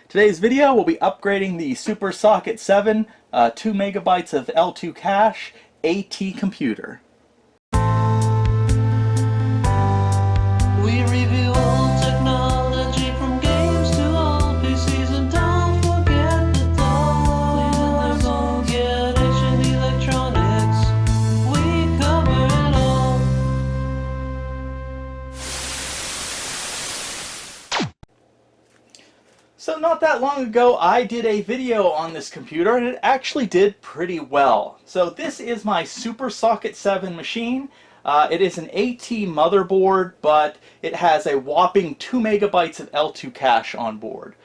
Today's video will be upgrading the Super Socket 7 2 megabytes of L2 cache AT computer. We review old technology from games to old PCs, and don't forget the doors. Cleaning their get ancient electronics. We cover it all. So not that long ago I did a video on this computer and it actually did pretty well. So this is my Super Socket 7 machine. It is an AT motherboard, but it has a whopping 2 megabytes of L2 cache on board.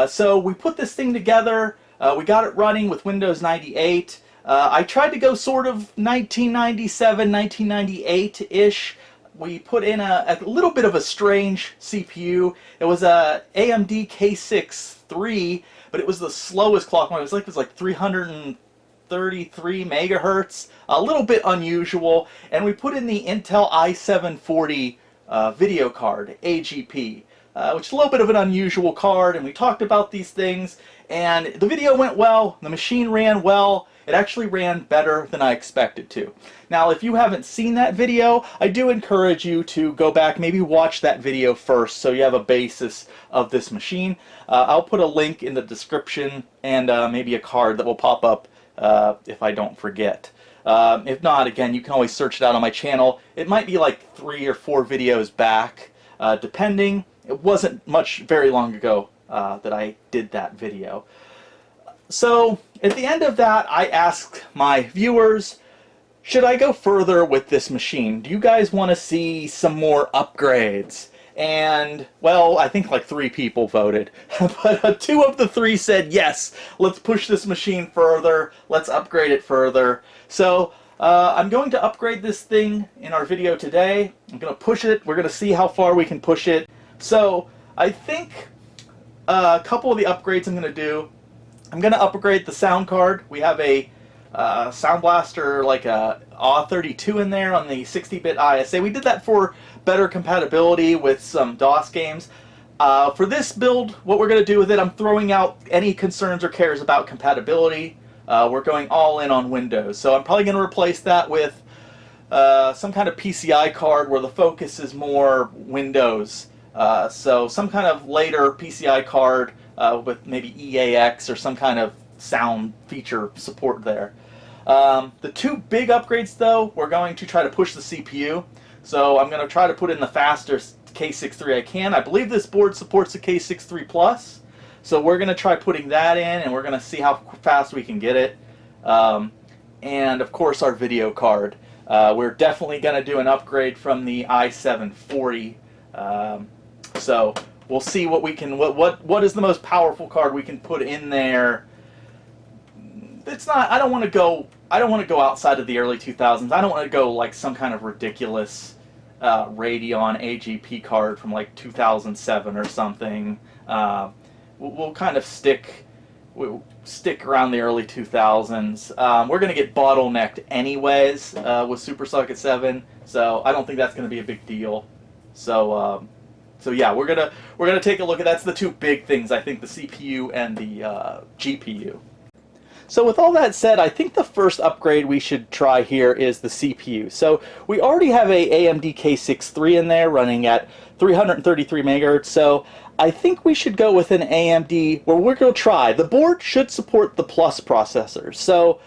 So we put this thing together, we got it running with Windows 98. I tried to go sort of 1997, 1998-ish. We put in a little bit of a strange CPU. It was a AMD K6 III, but it was the slowest clock. It was like 333 megahertz, a little bit unusual. And we put in the Intel i740 video card, AGP, which is a little bit of an unusual card. And we talked about these things, and the video went well. The machine ran well. It actually ran better than I expected to. Now, if you haven't seen that video, I do encourage you to go back, maybe watch that video first so you have a basis of this machine. I'll put a link in the description and maybe a card that will pop up if I don't forget. If not, again, you can always search it out on my channel. It might be like 3 or 4 videos back, depending. It wasn't very long ago that I did that video. So, at the end of that, I asked my viewers, should I go further with this machine? Do you guys want to see some more upgrades? And, well, I think like 3 people voted. But 2 of the 3 said, yes, let's push this machine further, let's upgrade it further. So, I'm going to upgrade this thing in our video today. I'm going to push it, we're going to see how far we can push it. So, I think a couple of the upgrades I'm going to do, I'm going to upgrade the sound card. We have a Sound Blaster, like a AW32 in there on the 60-bit ISA. We did that for better compatibility with some DOS games. For this build, what we're going to do with it, I'm throwing out any concerns or cares about compatibility. We're going all in on Windows. So I'm probably going to replace that with some kind of PCI card where the focus is more Windows. So some kind of later PCI card with maybe EAX or some kind of sound feature support there. The 2 big upgrades, though, we're going to try to push the CPU. So I'm going to try to put in the fastest K6 III I can. I believe this board supports the K6 III Plus. So we're going to try putting that in, and we're going to see how fast we can get it. And, of course, our video card. We're definitely going to do an upgrade from the i740. So we'll see what we can, what is the most powerful card we can put in there. It's not, I don't want to go outside of the early 2000s. I don't want to go like some kind of ridiculous Radeon AGP card from like 2007 or something. We'll kind of stick around the early 2000s. We're going to get bottlenecked anyways with Super Socket 7, so I don't think that's going to be a big deal. So yeah, we're gonna take a look at, that's the 2 big things, I think, the CPU and the GPU. So with all that said, I think the first upgrade we should try here is the CPU. So we already have a AMD K6 III in there running at 333 megahertz. So I think we should go with an AMD, well, we're going to try. The board should support the Plus processors. So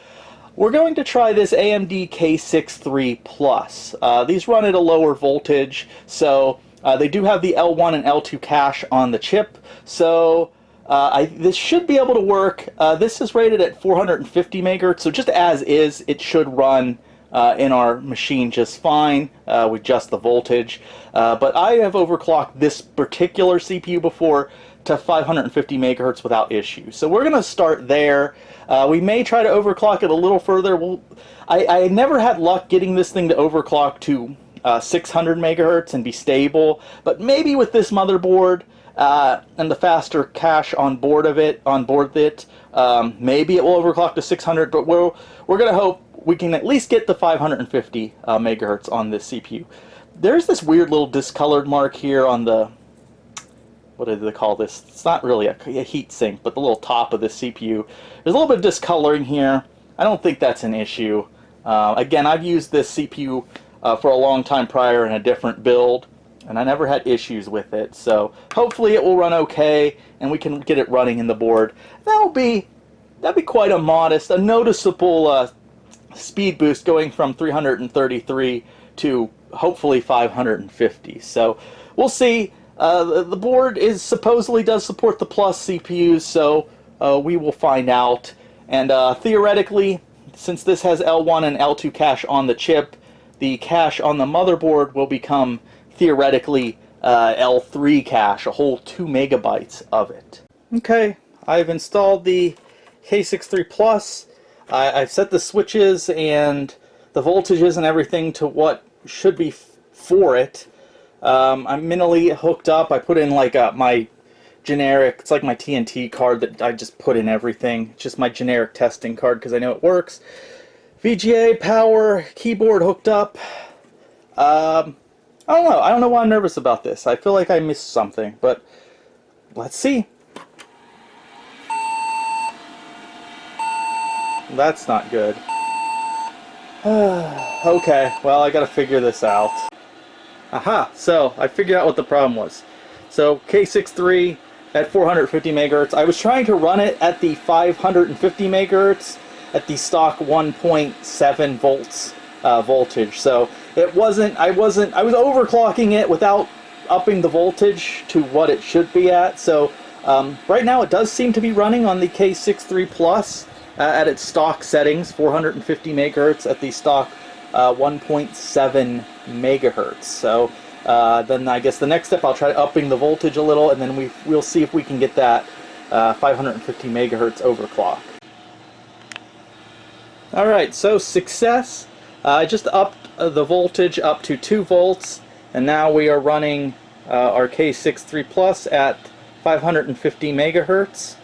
we're going to try this AMD K6 III Plus. These run at a lower voltage, so they do have the L1 and L2 cache on the chip, so this should be able to work. This is rated at 450 megahertz, so just as is, it should run in our machine just fine with just the voltage. But I have overclocked this particular CPU before to 550 megahertz without issue. So we're going to start there. We may try to overclock it a little further. I never had luck getting this thing to overclock to 600 megahertz and be stable, but maybe with this motherboard and the faster cache on board it, maybe it will overclock to 600. But we're going to hope we can at least get the 550 megahertz on this CPU. There's this weird little discolored mark here on the what do they call this? It's not really a heat sink, but the little top of the CPU. There's a little bit of discoloring here. I don't think that's an issue. Again, I've used this CPU for a long time prior in a different build, and I never had issues with it. So hopefully it will run okay, and we can get it running in the board. That'd be quite a noticeable speed boost going from 333 to hopefully 550. So we'll see. The board supposedly does support the Plus CPUs, so we will find out. And theoretically, since this has L1 and L2 cache on the chip, the cache on the motherboard will become theoretically L3 cache, a whole 2 megabytes of it. Okay, I've installed the K63 Plus. I've set the switches and the voltages and everything to what should be for it. I'm mentally hooked up. I put in like my generic, it's like my TNT card that I just put in everything. It's just my generic testing card because I know it works. VGA, power, keyboard hooked up. I don't know. I don't know why I'm nervous about this. I feel like I missed something, but let's see. That's not good. Okay, well, I gotta figure this out. Aha, so I figured out what the problem was. So K63 at 450 megahertz. I was trying to run it at the 550 megahertz at the stock 1.7 volts voltage. So it wasn't, I was overclocking it without upping the voltage to what it should be at. So right now it does seem to be running on the K63 Plus at its stock settings, 450 megahertz at the stock 1.7 megahertz. So then I guess the next step, I'll try upping the voltage a little, and then we'll see if we can get that 550 megahertz overclock. Alright, so success. I just upped the voltage up to 2 volts, and now we are running our K63 Plus at 550 megahertz.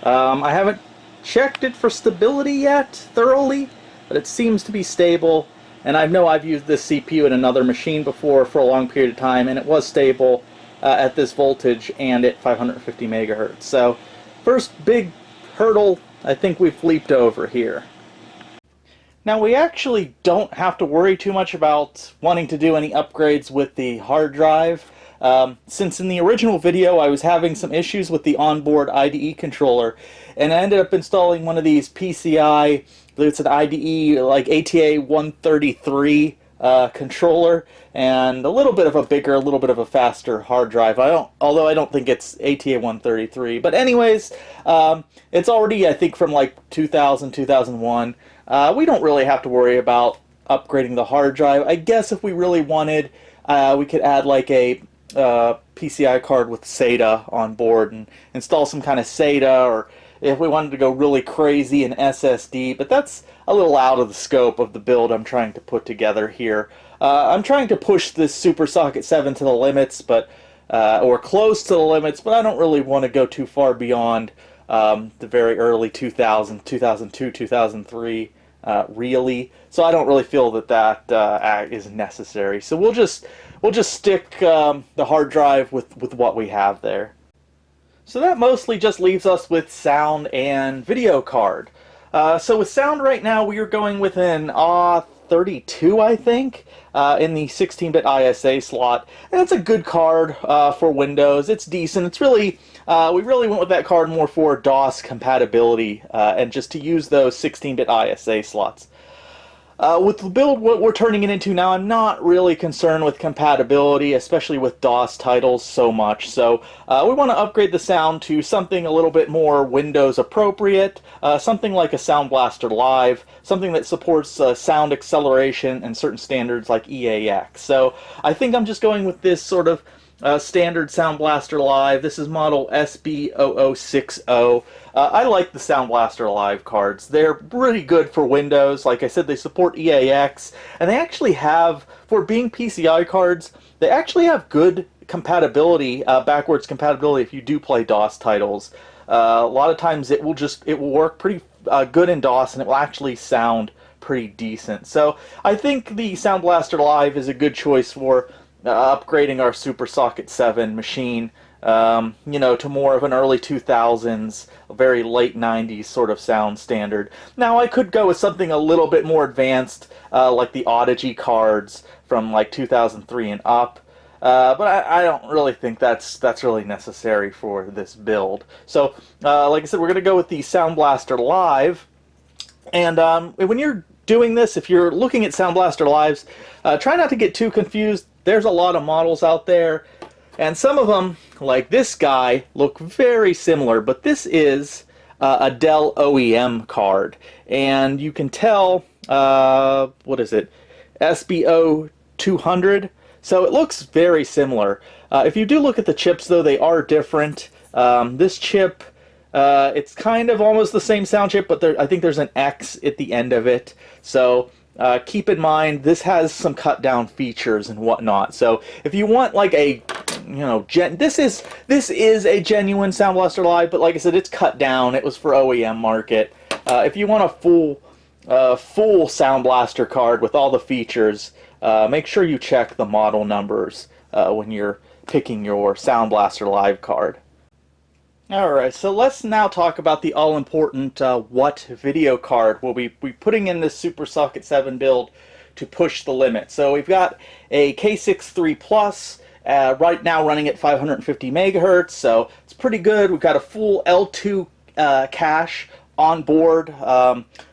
I haven't checked it for stability yet thoroughly, but it seems to be stable. And I know I've used this CPU in another machine before for a long period of time, and it was stable at this voltage and at 550 megahertz. So first big hurdle I think we've leaped over here. Now we actually don't have to worry too much about wanting to do any upgrades with the hard drive. Since in the original video I was having some issues with the onboard IDE controller, and I ended up installing one of these PCI, it's an IDE like ATA 133 controller, and a little bit of a bigger, a little bit of a faster hard drive. Although I don't think it's ATA 133, but anyways, it's already, I think, from like 2000, 2001. We don't really have to worry about upgrading the hard drive. I guess if we really wanted, we could add like a PCI card with SATA on board and install some kind of SATA, or if we wanted to go really crazy, an SSD, but that's a little out of the scope of the build I'm trying to put together here. I'm trying to push this Super Socket 7 to the limits, but or close to the limits, but I don't really want to go too far beyond the very early 2002, 2003 really. So I don't really feel that that is necessary. So we'll just stick the hard drive with what we have there. So that mostly just leaves us with sound and video card. So with sound right now, we are going with an A32, I think, in the 16-bit ISA slot, and it's a good card for Windows. It's decent. It's really we really went with that card more for DOS compatibility and just to use those 16-bit ISA slots. With the build what we're turning it into now, I'm not really concerned with compatibility, especially with DOS titles so much. So we want to upgrade the sound to something a little bit more Windows appropriate, something like a Sound Blaster Live, something that supports sound acceleration and certain standards like EAX. So I think I'm just going with this sort of standard Sound Blaster Live. This is model SB0060. I like the Sound Blaster Live cards. They're pretty good for Windows. Like I said, they support EAX, and they actually have, for being PCI cards, they actually have good compatibility, backwards compatibility if you do play DOS titles. A lot of times it will work pretty good in DOS, and it will actually sound pretty decent. So I think the Sound Blaster Live is a good choice for upgrading our Super Socket 7 machine you know, to more of an early 2000s, very late 90s sort of sound standard. Now, I could go with something a little bit more advanced, like the Audigy cards from like 2003 and up. But I don't really think that's really necessary for this build. So, like I said, we're going to go with the Sound Blaster Live. And when you're doing this, if you're looking at Sound Blaster Lives, try not to get too confused. There's a lot of models out there, and some of them, like this guy, look very similar, but this is a Dell OEM card. And you can tell, what is it, SBO 200? So it looks very similar. If you do look at the chips, though, they are different. This chip, it's kind of almost the same sound chip, but I think there's an X at the end of it. So keep in mind, this has some cut down features and whatnot. So if you want like a, you know, this is a genuine Sound Blaster Live, but like I said, it's cut down. It was for OEM market. If you want a full Sound Blaster card with all the features, make sure you check the model numbers when you're picking your Sound Blaster Live card. Alright, so let's now talk about the all-important what video card we'll be putting in this Super Socket 7 build to push the limit. So we've got a K63 Plus, right now running at 550 megahertz, so it's pretty good. We've got a full L2 cache on board.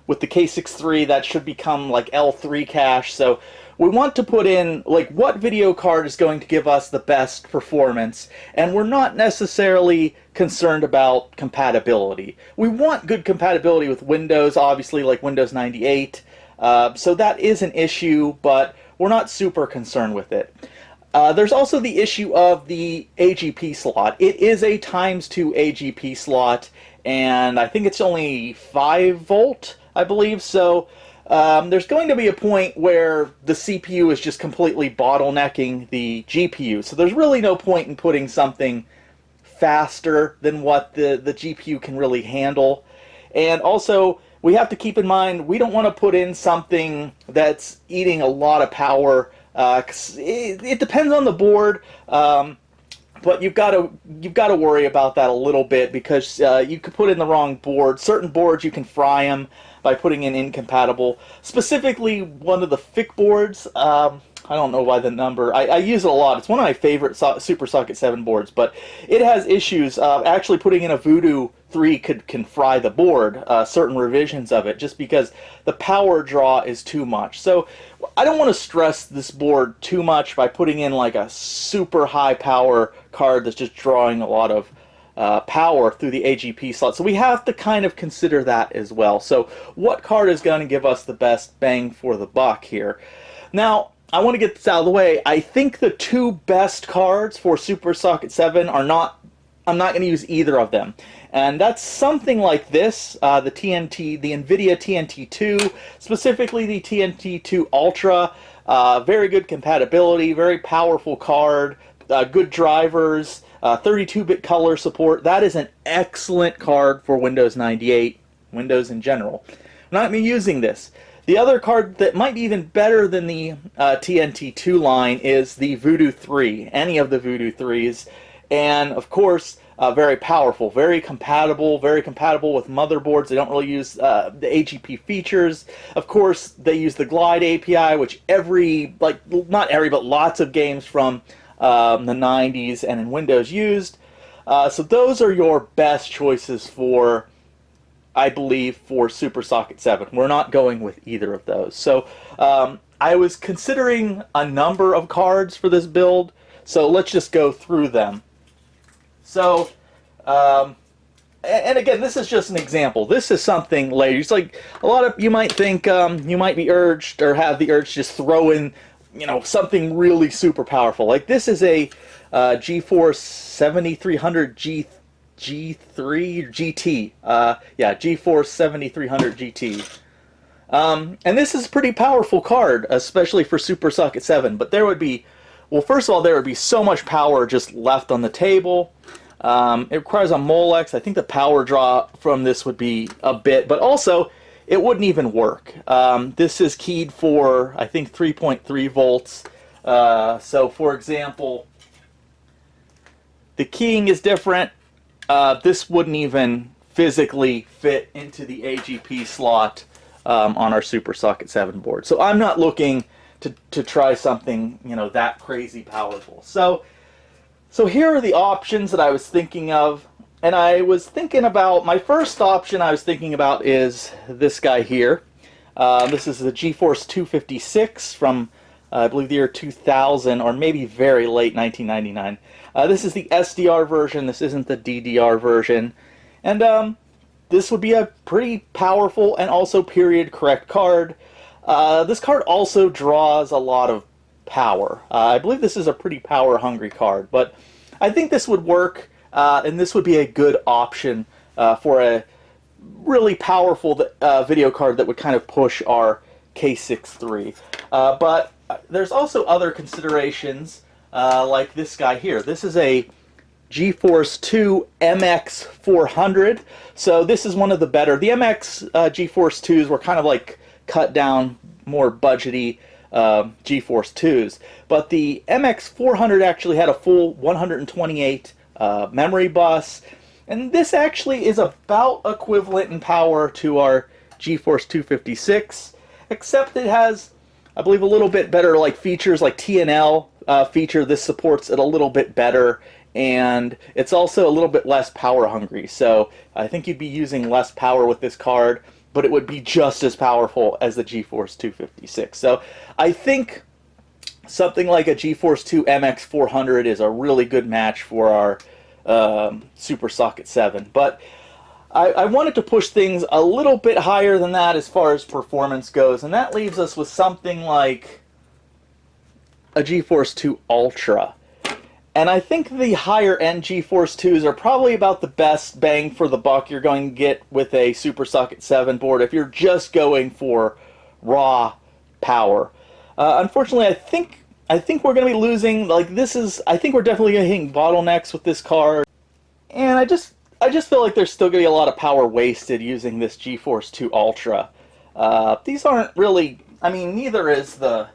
With the K63, that should become like L3 cache. So we want to put in like what video card is going to give us the best performance, and we're not necessarily concerned about compatibility. We want good compatibility with Windows, obviously, like Windows 98. So that is an issue, but we're not super concerned with it. There's also the issue of the AGP slot. It is a ×2 AGP slot, and I think it's only 5 volt, I believe. So there's going to be a point where the CPU is just completely bottlenecking the GPU. So there's really no point in putting something faster than what the GPU can really handle. And also, we have to keep in mind, we don't want to put in something that's eating a lot of power. 'Cause it depends on the board, but you've got to worry about that a little bit, because you could put in the wrong board. Certain boards you can fry them by putting in incompatible. Specifically, one of the FIC boards. I don't know why the number. I use it a lot. It's one of my favorite Super Socket 7 boards, but it has issues. Actually, putting in a Voodoo 3 can fry the board, certain revisions of it, just because the power draw is too much. So I don't want to stress this board too much by putting in like a super high power card that's just drawing a lot of power through the AGP slot. So we have to kind of consider that as well. So what card is going to give us the best bang for the buck here? Now, I want to get this out of the way. I think the two best cards for Super Socket 7 are not, I'm not going to use either of them. And that's something like this, the NVIDIA TNT2, specifically the TNT2 Ultra. Very good compatibility, very powerful card, good drivers, 32-bit color support. That is an excellent card for Windows 98, Windows in general. I'm not even using this. The other card that might be even better than the TNT2 line is the Voodoo 3, any of the Voodoo 3s. And of course, very powerful, very compatible with motherboards. They don't really use the AGP features. Of course, they use the Glide API, which not every, but lots of games from the 90s and in Windows used. So those are your best choices for, I believe, for Super Socket 7. We're not going with either of those. So I was considering a number of cards for this build, so let's just go through them. So, and again, this is just an example. This is something later. It's like a lot of you might think you might be urged or have the urge to just throw in, you know, something really super powerful. Like this is a GeForce 7300 GT. Yeah, GeForce 7300 GT. And this is a pretty powerful card, especially for Super Socket 7. But there would be, well, first of all, there would be so much power just left on the table. It requires a Molex. I think the power draw from this would be a bit, but also it wouldn't even work. This is keyed for, I think, 3.3 volts. So, for example, The keying is different. This wouldn't even physically fit into the AGP slot on our Super Socket 7 board. So I'm not looking to try something, you know, that crazy powerful. So here are the options that I was thinking of. And I was thinking about, my first option I was thinking about is this guy here. This is the GeForce 256 from, I believe, the year 2000, or maybe very late 1999. This is the SDR version. This isn't the DDR version. And this would be a pretty powerful and also period correct card. This card also draws a lot of power. I believe this is a pretty power hungry card, but I think this would work. And this would be a good option for a really powerful video card that would kind of push our K63. But there's also other considerations like this guy here. This is a GeForce 2 MX400. So this is one of the better. The MX GeForce 2s were kind of like cut down, more budgety GeForce 2s. But the MX400 actually had a full 128 memory bus, and this actually is about equivalent in power to our GeForce 256, except it has, I believe, a little bit better like features, like TNL feature. This supports it a little bit better, and it's also a little bit less power hungry. So I think you'd be using less power with this card, but it would be just as powerful as the GeForce 256. So I think something like a GeForce 2 MX400 is a really good match for our Super Socket 7. But I wanted to push things a little bit higher than that as far as performance goes, and that leaves us with something like a GeForce 2 Ultra. And I think the higher end GeForce 2s are probably about the best bang for the buck you're going to get with a Super Socket 7 board if you're just going for raw power. Unfortunately, I think we're going to be losing, like, this is, I think we're definitely going to hit bottlenecks with this card. And I just feel like there's still going to be a lot of power wasted using this GeForce 2 Ultra. These aren't really, I mean, neither is the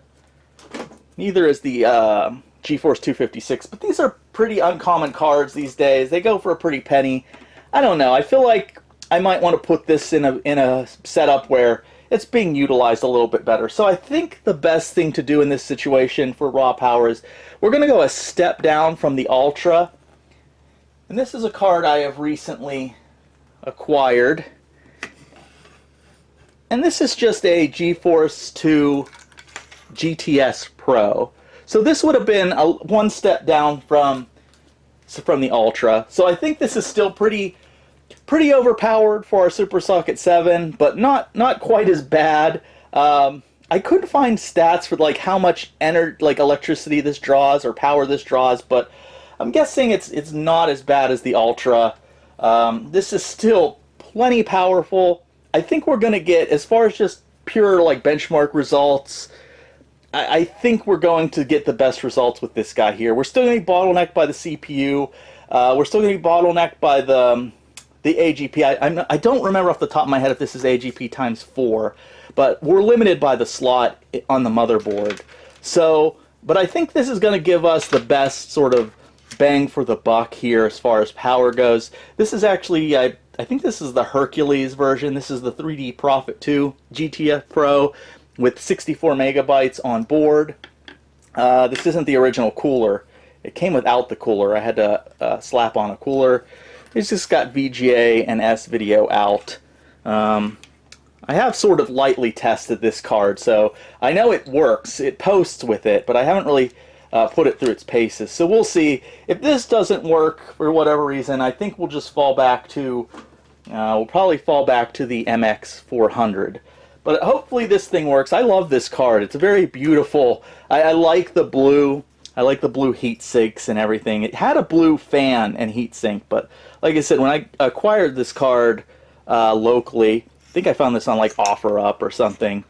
GeForce 256, but these are pretty uncommon cards these days. They go for a pretty penny. I don't know. I feel like I might want to put this in a setup where it's being utilized a little bit better. So I think the best thing to do in this situation for raw power is we're going to go a step down from the Ultra. And this is a card I have recently acquired. And this is just a GeForce 2 GTS Pro. So this would have been one step down from the Ultra. So I think this is still pretty overpowered for our Super Socket 7, but not quite as bad. I couldn't find stats for like how much electricity this draws or power this draws, but I'm guessing it's not as bad as the Ultra. This is still plenty powerful. I think we're going to get, as far as just pure like benchmark results, I think we're going to get the best results with this guy here. We're still going to be bottlenecked by the CPU. We're still going to be bottlenecked by the AGP. I don't remember off the top of my head if this is AGP times 4, but we're limited by the slot on the motherboard. So, but I think this is going to give us the best sort of bang for the buck here as far as power goes. This is actually, I think this is the Hercules version. This is the 3D Prophet 2 GTS Pro with 64 megabytes on board. This isn't the original cooler. It came without the cooler. I had to slap on a cooler. It's just got VGA and S-Video out. I have sort of lightly tested this card, so I know it works. It posts with it, but I haven't really put it through its paces. So we'll see. If this doesn't work for whatever reason, I think we'll just fall back to, we'll probably fall back to the MX400. But hopefully this thing works. I love this card. It's very beautiful. I like the blue. I like the blue heat sinks and everything. It had a blue fan and heat sink, but like I said, when I acquired this card locally, I think I found this on like OfferUp or something,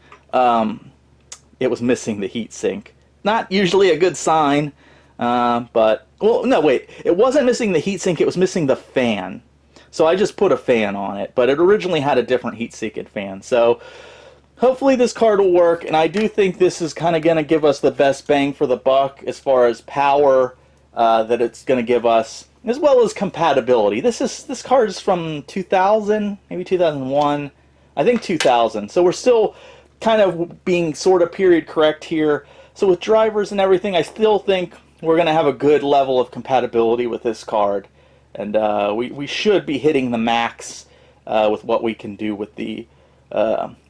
it was missing the heat sink. Not usually a good sign, but, well, no, wait. It wasn't missing the heat sink, it was missing the fan. So I just put a fan on it, but it originally had a different heat sink and fan. So hopefully this card will work, and I do think this is kind of going to give us the best bang for the buck as far as power that it's going to give us. as well as compatibility. This card is from 2000, maybe 2001, I think 2000. So we're still kind of being sort of period correct here. So with drivers and everything, I still think we're going to have a good level of compatibility with this card, and we should be hitting the max with what we can do with the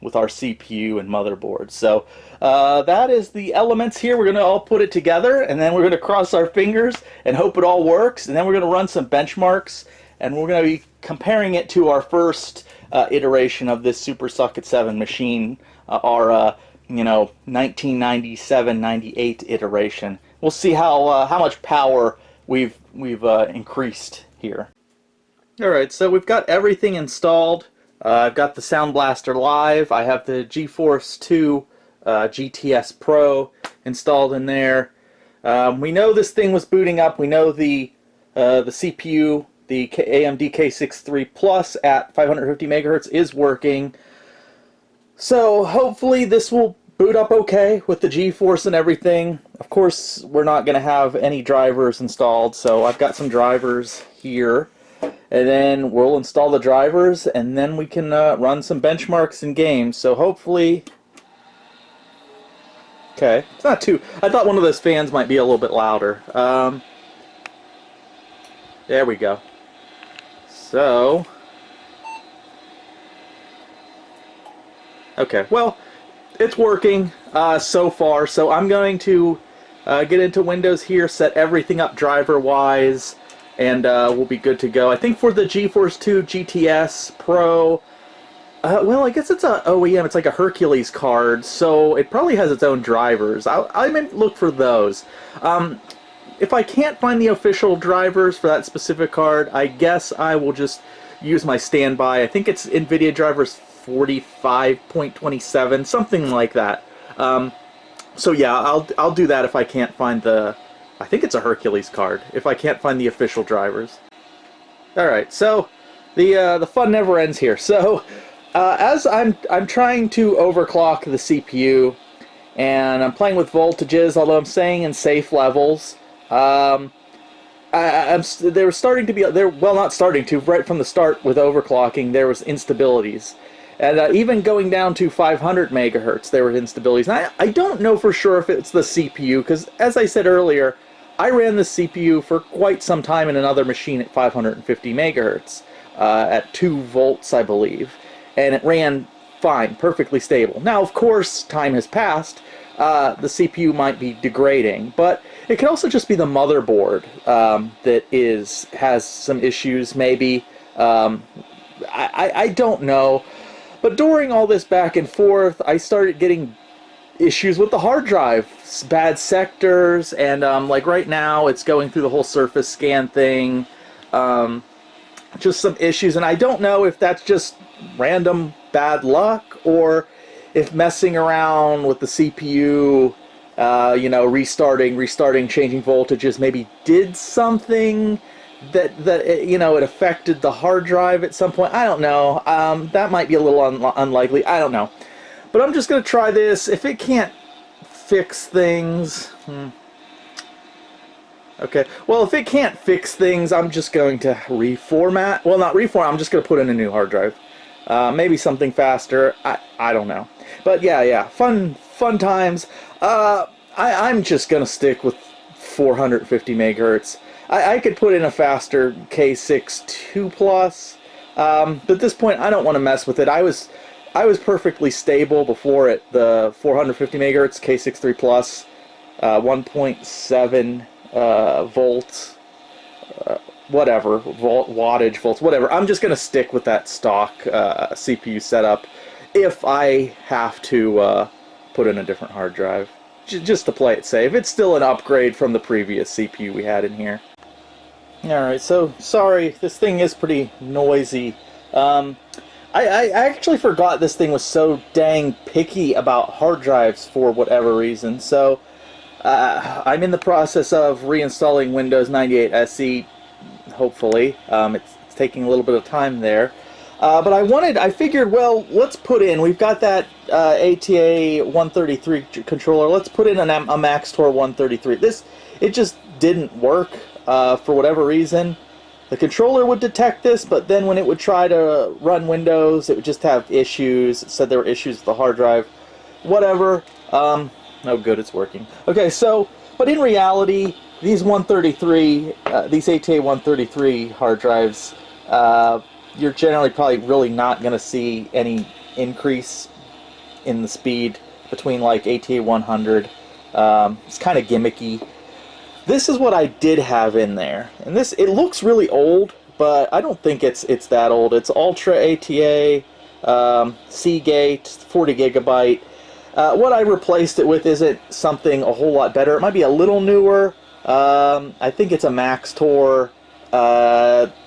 with our CPU and motherboard. So that is the elements here. We're going to all put it together, and then we're going to cross our fingers and hope it all works, and then we're going to run some benchmarks, and we're going to be comparing it to our first iteration of this Super Socket 7 machine, our 1997-98 iteration. We'll see how much power we've increased here. All right, so we've got everything installed. I've got the Sound Blaster Live. I have the GeForce 2 GTS Pro installed in there. We know this thing was booting up. We know the CPU, the AMD K63 Plus at 550 megahertz is working. So hopefully this will boot up okay with the GeForce and everything. Of course, we're not going to have any drivers installed, so I've got some drivers here. And then we'll install the drivers, and then we can run some benchmarks in games. So hopefully... Okay, it's not too... I thought one of those fans might be a little bit louder. There we go. So... Okay, well, it's working so far. So I'm going to get into Windows here, set everything up driver-wise, and we'll be good to go. I think for the GeForce 2 GTS Pro, well, I guess it's a OEM. It's like a Hercules card, so it probably has its own drivers. I may look for those. If I can't find the official drivers for that specific card, I guess I will just use my standby. I think it's NVIDIA drivers 45.27, something like that. So yeah, I'll do that if I can't find the... I think it's a Hercules card, if I can't find the official drivers. Alright, so the fun never ends here. So as I'm trying to overclock the CPU, and I'm playing with voltages, although I'm staying in safe levels, they were starting to be, well, not starting to, right from the start with overclocking, there was instabilities. And even going down to 500 megahertz, there were instabilities. And I don't know for sure if it's the CPU, because as I said earlier, I ran the CPU for quite some time in another machine at 550 megahertz, at 2 volts, I believe. And it ran fine, perfectly stable. Now, of course, time has passed. The CPU might be degrading, but it could also just be the motherboard that has some issues, maybe. I don't know. But during all this back and forth, I started getting issues with the hard drive, bad sectors, and like right now it's going through the whole surface scan thing, just some issues, and I don't know if that's just random bad luck or if messing around with the CPU, restarting, changing voltages maybe did something that it affected the hard drive at some point. I don't know. That might be a little unlikely. I don't know. But I'm just going to try this. If it can't fix things... Okay. Well, if it can't fix things, I'm just going to reformat. Well, not reformat. I'm just going to put in a new hard drive. Maybe something faster. I don't know. But yeah. Fun times. I'm just going to stick with 450 megahertz. I could put in a faster K62 Plus. But at this point, I don't want to mess with it. I was perfectly stable before it. The 450 megahertz K63 Plus, 1.7 volts, whatever, wattage, volts, whatever. I'm just going to stick with that stock CPU setup if I have to put in a different hard drive, just to play it safe. It's still an upgrade from the previous CPU we had in here. Alright, so sorry, this thing is pretty noisy. I actually forgot this thing was so dang picky about hard drives for whatever reason. So I'm in the process of reinstalling Windows 98 SE, hopefully. It's taking a little bit of time there. But I figured, well, let's put in, we've got that ATA 133 controller, let's put in a Maxtor 133. It just didn't work for whatever reason. the controller would detect this, but then when it would try to run Windows, it would just have issues. It said there were issues with the hard drive. Whatever. Oh, good, it's working. Okay, so, but in reality, these 133, these ATA 133 hard drives, you're generally probably really not going to see any increase in the speed between like ATA 100. It's kind of gimmicky. This is what I did have in there, and this, it looks really old, but I don't think it's that old. It's Ultra ATA, Seagate, 40 gigabyte. What I replaced it with isn't something a whole lot better. It might be a little newer. I think it's a Max Tor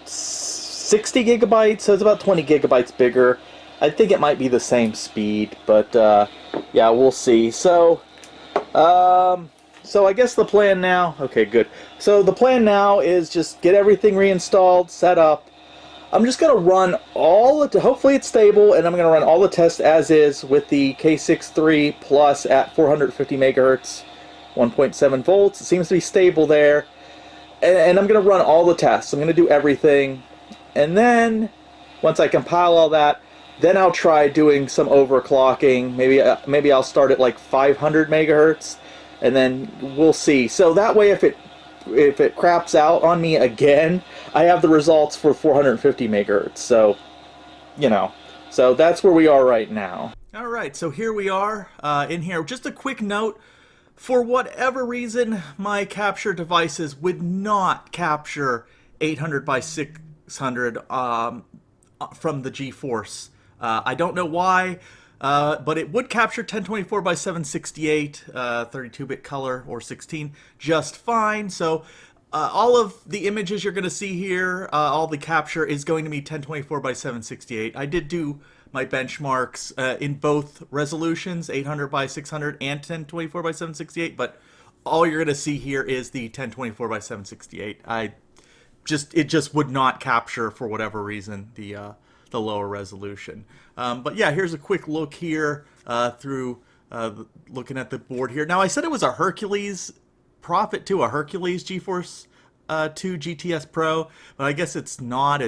60 gigabytes, so it's about 20 gigabytes bigger. I think it might be the same speed, but yeah, we'll see. So I guess the plan now, okay, good. So the plan now is just get everything reinstalled, set up. I'm just going to run all the, hopefully it's stable, and I'm going to run all the tests as is with the K63 Plus at 450 megahertz, 1.7 volts. It seems to be stable there. And I'm going to run all the tests. I'm going to do everything. And then, once I compile all that, then I'll try doing some overclocking. Maybe I'll start at like 500 megahertz. And then we'll see. So that way, if it craps out on me again, I have the results for 450 megahertz. So, you know, so that's where we are right now. All right, so here we are in here. Just a quick note. For whatever reason, my capture devices would not capture 800 by 600 from the GeForce. I don't know why. But it would capture 1024 by 768, 32-bit color or 16 just fine. So all of the images you're going to see here, all the capture is going to be 1024 by 768. I did do my benchmarks in both resolutions, 800 by 600 and 1024 by 768, but all you're going to see here is the 1024 by 768. It just would not capture for whatever reason the lower resolution. But yeah, here's a quick look here through looking at the board here. Now, I said it was a Hercules Prophet 2, a Hercules GeForce 2 GTS Pro, but I guess it's not.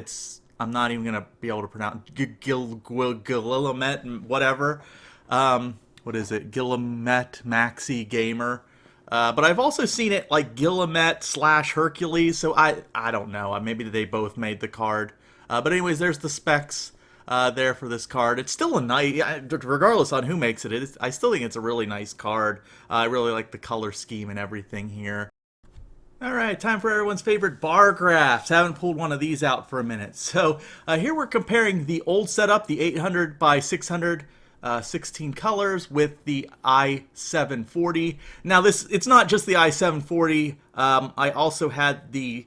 I'm not even going to be able to pronounce Guillemette, whatever. What is it? Guillemette Maxi Gamer. But I've also seen it like Guillemette / Hercules, so I don't know. Maybe they both made the card. But anyways, there's the specs there for this card. It's still a nice, regardless on who makes it, I still think it's a really nice card. I really like the color scheme and everything here. Alright, time for everyone's favorite bar graphs. Haven't pulled one of these out for a minute. So here we're comparing the old setup, the 800 by 600 16 colors with the i740. Now it's not just the i740. I also had the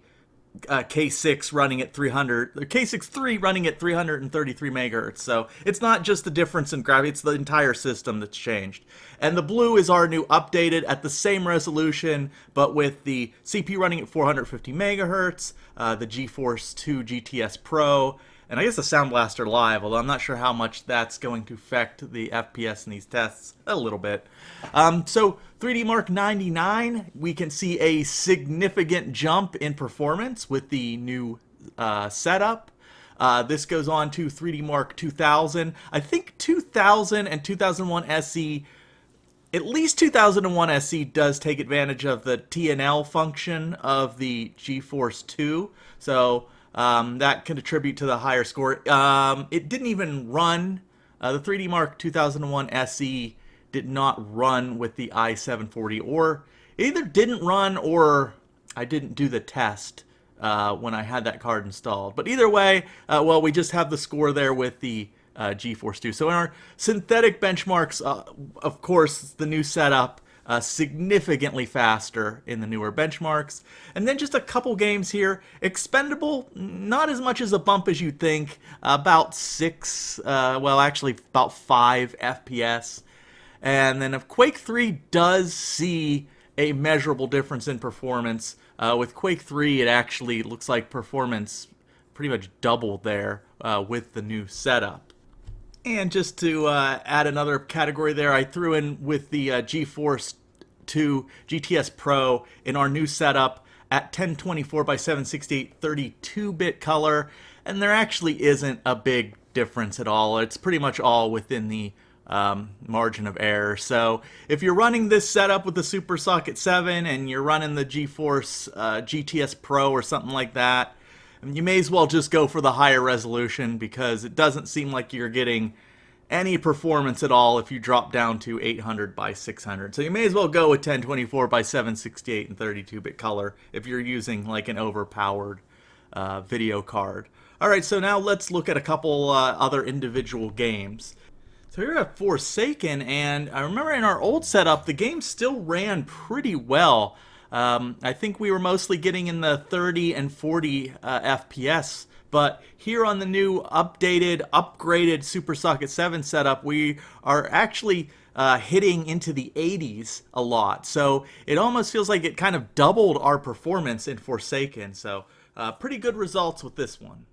K6 running at 300, the K6-3 running at 333 megahertz. So it's not just the difference in graphics, it's the entire system that's changed. And the blue is our new updated at the same resolution, but with the CPU running at 450 megahertz, the GeForce 2 GTS Pro, and I guess the Sound Blaster Live, although I'm not sure how much that's going to affect the FPS in these tests. A little bit. So 3D Mark 99, we can see a significant jump in performance with the new setup. This goes on to 3D Mark 2000. I think 2000 and 2001 SE, at least 2001 SE does take advantage of the TNL function of the GeForce 2. So that can attribute to the higher score. It didn't even run, the 3D Mark 2001 SE did not run with the i740, or it either didn't run or I didn't do the test when I had that card installed. But either way, well, we just have the score there with the GeForce 2. So in our synthetic benchmarks, of course, the new setup, significantly faster in the newer benchmarks. And then just a couple games here. Expendable, not as much as a bump as you'd think. About 6, well, actually about 5 FPS. And then if Quake 3 does see a measurable difference in performance, with Quake 3 it actually looks like performance pretty much doubled there with the new setup. And just to add another category there, I threw in with the GeForce 2 GTS Pro in our new setup at 1024 by 768 32-bit color, and there actually isn't a big difference at all. It's pretty much all within the margin of error. So if you're running this setup with the Super Socket 7 and you're running the GeForce GTS Pro or something like that, you may as well just go for the higher resolution, because it doesn't seem like you're getting any performance at all if you drop down to 800 by 600. So you may as well go with 1024 by 768 and 32-bit color if you're using like an overpowered video card. Alright, so now let's look at a couple other individual games. So here I have Forsaken, and I remember in our old setup the game still ran pretty well. I think we were mostly getting in the 30 and 40 FPS, but here on the new updated, upgraded Super Socket 7 setup, we are actually hitting into the 80s a lot. So it almost feels like it kind of doubled our performance in Forsaken. So pretty good results with this one.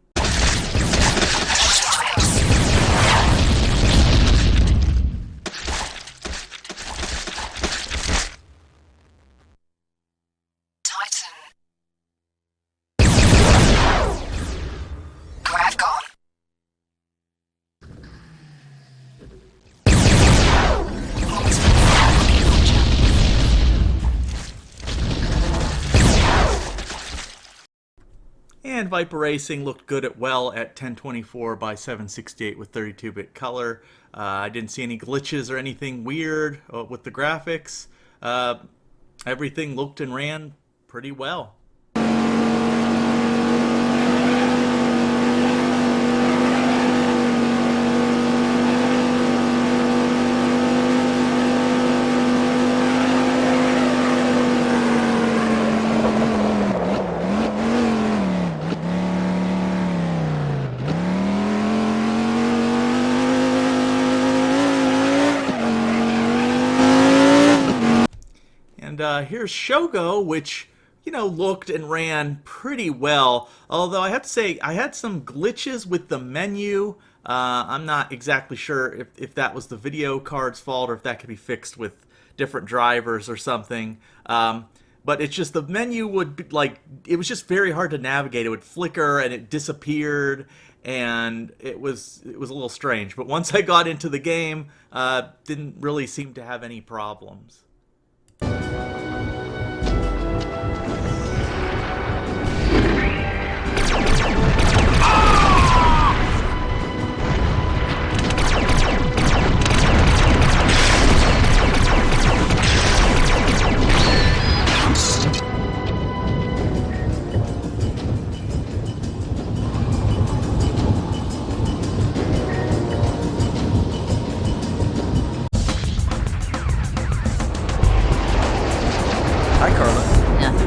And Viper Racing looked good at 1024 by 768 with 32-bit color. I didn't see any glitches or anything weird with the graphics. Everything looked and ran pretty well. And here's Shogo, which, looked and ran pretty well. Although I have to say, I had some glitches with the menu. I'm not exactly sure if that was the video card's fault or if that could be fixed with different drivers or something. But it's just the menu would be it was just very hard to navigate. It would flicker and it disappeared, and it was a little strange. But once I got into the game, didn't really seem to have any problems.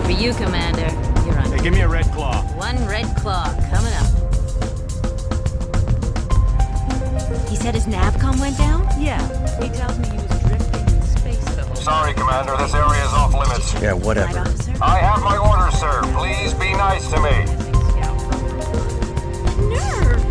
For you, Commander. You're on. Hey, give me a red claw. One red claw coming up. He said his navcom went down? Yeah, he tells me he was drifting in space the whole time. Sorry, Commander, this area is off limits. Yeah, whatever. Flight officer? I have my orders, sir. Please be nice to me. Nerve!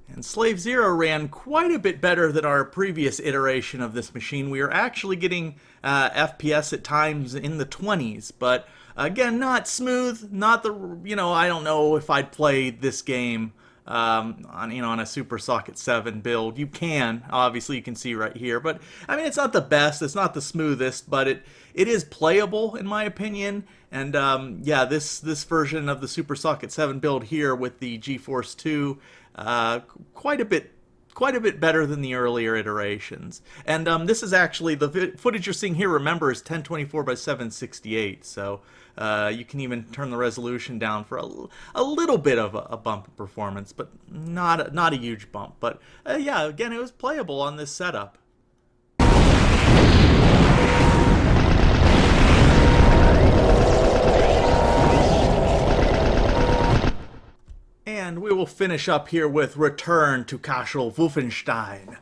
And Slave Zero ran quite a bit better than our previous iteration of this machine. We were actually getting FPS at times in the 20s, but again, not smooth, not the, I don't know if I'd play this game on a Super Socket 7 build. You can, obviously you can see right here, but I mean, it's not the best, it's not the smoothest, but it is playable in my opinion. And yeah, this version of the Super Socket 7 build here with the GeForce 2, quite a bit better than the earlier iterations. And this is actually, the footage you're seeing here, remember, is 1024 by 768, so you can even turn the resolution down for a little bit of a bump in performance, but not a huge bump. But yeah, again, it was playable on this setup. And we will finish up here with Return to Castle Wolfenstein.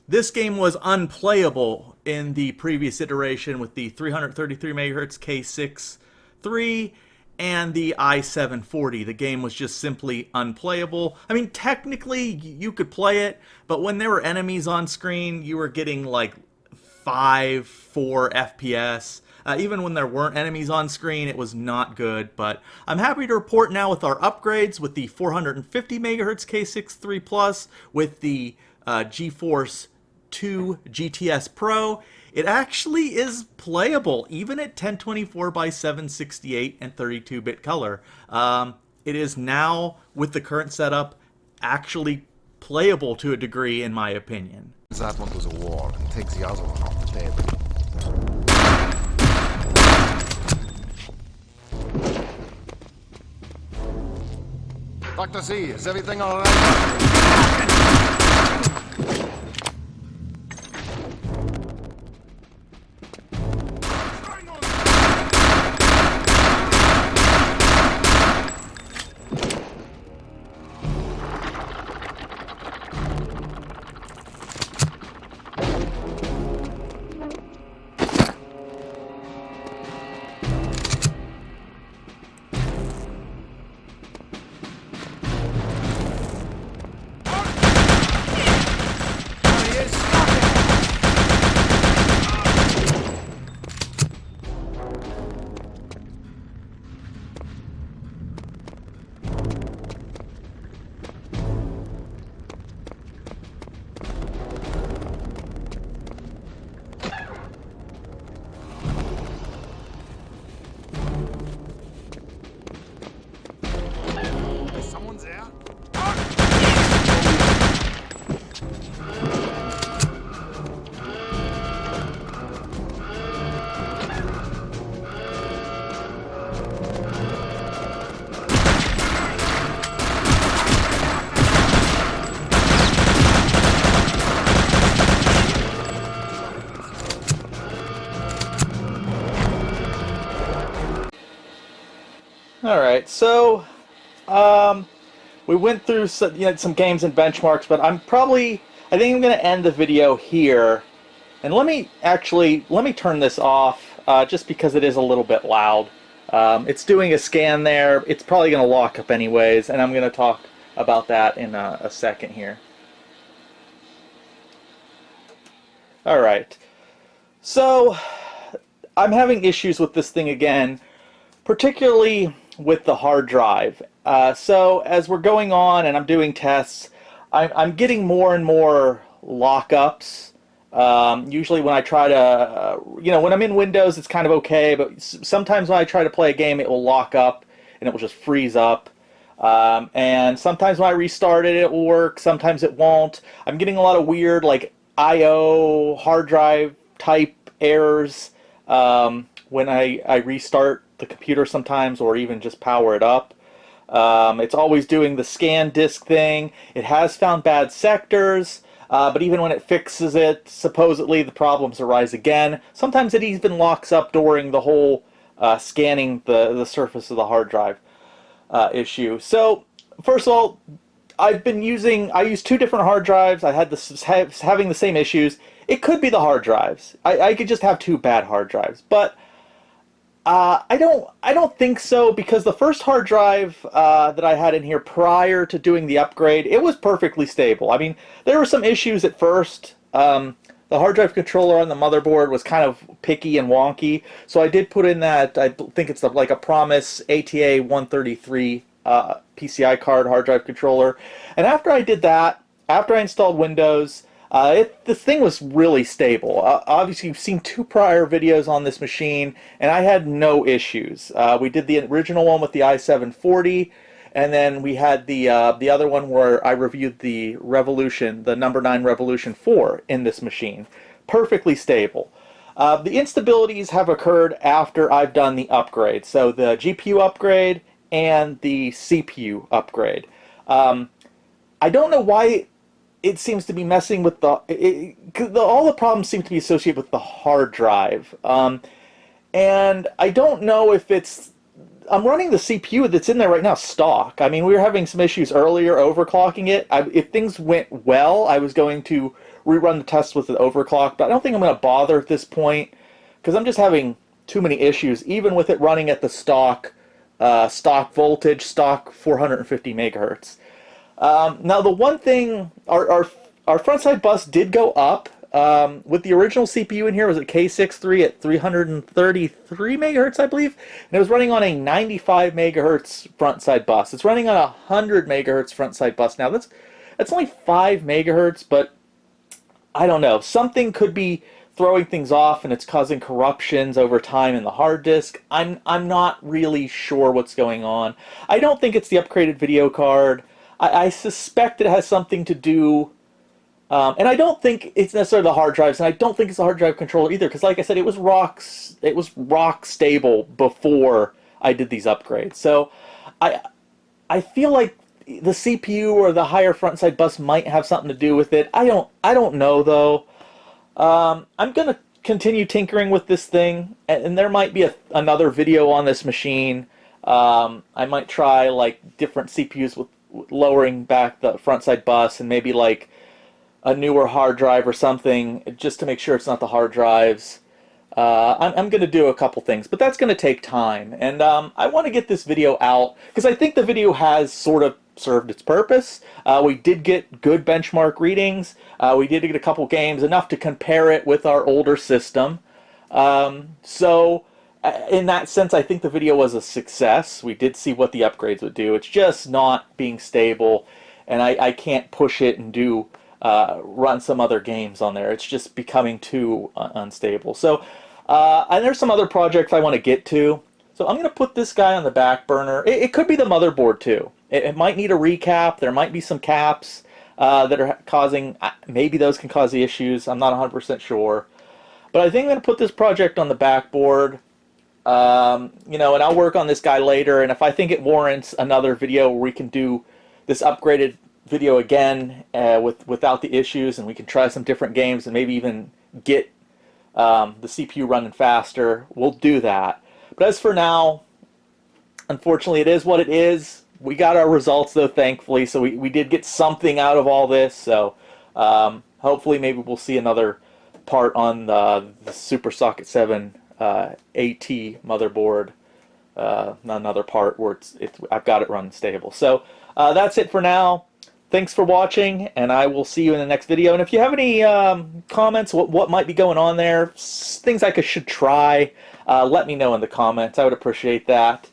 This game was unplayable in the previous iteration with the 333 MHz K6-3, and the i740. The game was just simply unplayable. I mean, technically, you could play it, but when there were enemies on screen, you were getting like 4 FPS. Even when there weren't enemies on screen, it was not good. But I'm happy to report now with our upgrades, with the 450 MHz K63 Plus, with the GeForce 2 GTS Pro, it actually is playable, even at 1024 by 768 and 32-bit color. It is now, with the current setup, actually playable to a degree, in my opinion. That one goes to war and takes the other one off the table. Dr. Z, is everything all right? Someone's there? Alright, so we went through some games and benchmarks, but I think I'm going to end the video here. And let me turn this off, just because it is a little bit loud. It's doing a scan there. It's probably going to lock up anyways, and I'm going to talk about that in a second here. Alright, so I'm having issues with this thing again, particularly with the hard drive. So as we're going on and I'm doing tests, I'm getting more and more lockups. Usually when I try to, when I'm in Windows, it's kind of okay, but sometimes when I try to play a game, it will lock up and it will just freeze up. And sometimes when I restart it, it will work. Sometimes it won't. I'm getting a lot of weird, like, I/O hard drive type errors when I restart the computer sometimes, or even just power it up. It's always doing the scan disk thing. It has found bad sectors, but even when it fixes it, supposedly the problems arise again. Sometimes it even locks up during the whole scanning the surface of the hard drive issue. So first of all, I use 2 different hard drives. I had having the same issues. It could be the hard drives. I could just have 2 bad hard drives, but I don't think so, because the first hard drive that I had in here prior to doing the upgrade, it was perfectly stable. I mean, there were some issues at first. The hard drive controller on the motherboard was kind of picky and wonky, so I did put in that, I think it's like a Promise ATA 133 PCI card hard drive controller. And after I did that, after I installed Windows, this thing was really stable. Obviously, you've seen 2 prior videos on this machine, and I had no issues. We did the original one with the i740, and then we had the other one where I reviewed the Revolution, the number 9 Revolution 4 in this machine. Perfectly stable. The instabilities have occurred after I've done the upgrade. So the GPU upgrade and the CPU upgrade. I don't know why it seems to be messing with all the problems seem to be associated with the hard drive. And I don't know if I'm running the CPU that's in there right now stock. I mean, we were having some issues earlier overclocking it. If things went well, I was going to rerun the test with the overclock, but I don't think I'm going to bother at this point, because I'm just having too many issues, even with it running at the stock stock voltage, stock 450 megahertz. Now the one thing, our front side bus did go up. With the original CPU in here, was a K63 at 333 megahertz, I believe, and it was running on a 95 megahertz front side bus. It's running on a 100 megahertz front side bus now. That's only 5 megahertz, but I don't know. Something could be throwing things off, and it's causing corruptions over time in the hard disk. I'm not really sure what's going on. I don't think it's the upgraded video card. I suspect it has something to do. And I don't think it's necessarily the hard drives, and I don't think it's the hard drive controller either, because like I said, it was rock stable before I did these upgrades. So I feel like the CPU or the higher front side bus might have something to do with it. I don't know though. I'm gonna continue tinkering with this thing, and there might be another video on this machine. I might try like different CPUs with lowering back the front side bus, and maybe like a newer hard drive or something, just to make sure it's not the hard drives. I'm going to do a couple things, but that's going to take time. And I want to get this video out, because I think the video has sort of served its purpose. We did get good benchmark readings. We did get a couple games, enough to compare it with our older system. So in that sense, I think the video was a success. We did see what the upgrades would do. It's just not being stable, and I can't push it and run some other games on there. It's just becoming too unstable. So, and there's some other projects I want to get to. So I'm going to put this guy on the back burner. It could be the motherboard too. It might need a recap. There might be some caps that are causing, maybe those can cause the issues. I'm not 100% sure. But I think I'm going to put this project on the backboard. You know, and I'll work on this guy later. And if I think it warrants another video where we can do this upgraded video again without the issues, and we can try some different games and maybe even get the CPU running faster, we'll do that. But as for now, unfortunately, it is what it is. We got our results though, thankfully, so we did get something out of all this. So hopefully maybe we'll see another part on the Super Socket 7 AT motherboard, another part where I've got it running stable. So that's it for now. Thanks for watching, and I will see you in the next video. And if you have any comments, what might be going on there, things I should try, let me know in the comments. I would appreciate that.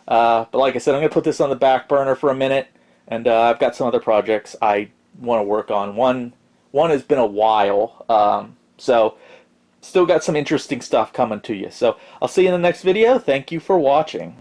But like I said, I'm going to put this on the back burner for a minute, and I've got some other projects I want to work on. One has been a while, so still got some interesting stuff coming to you. So I'll see you in the next video. Thank you for watching.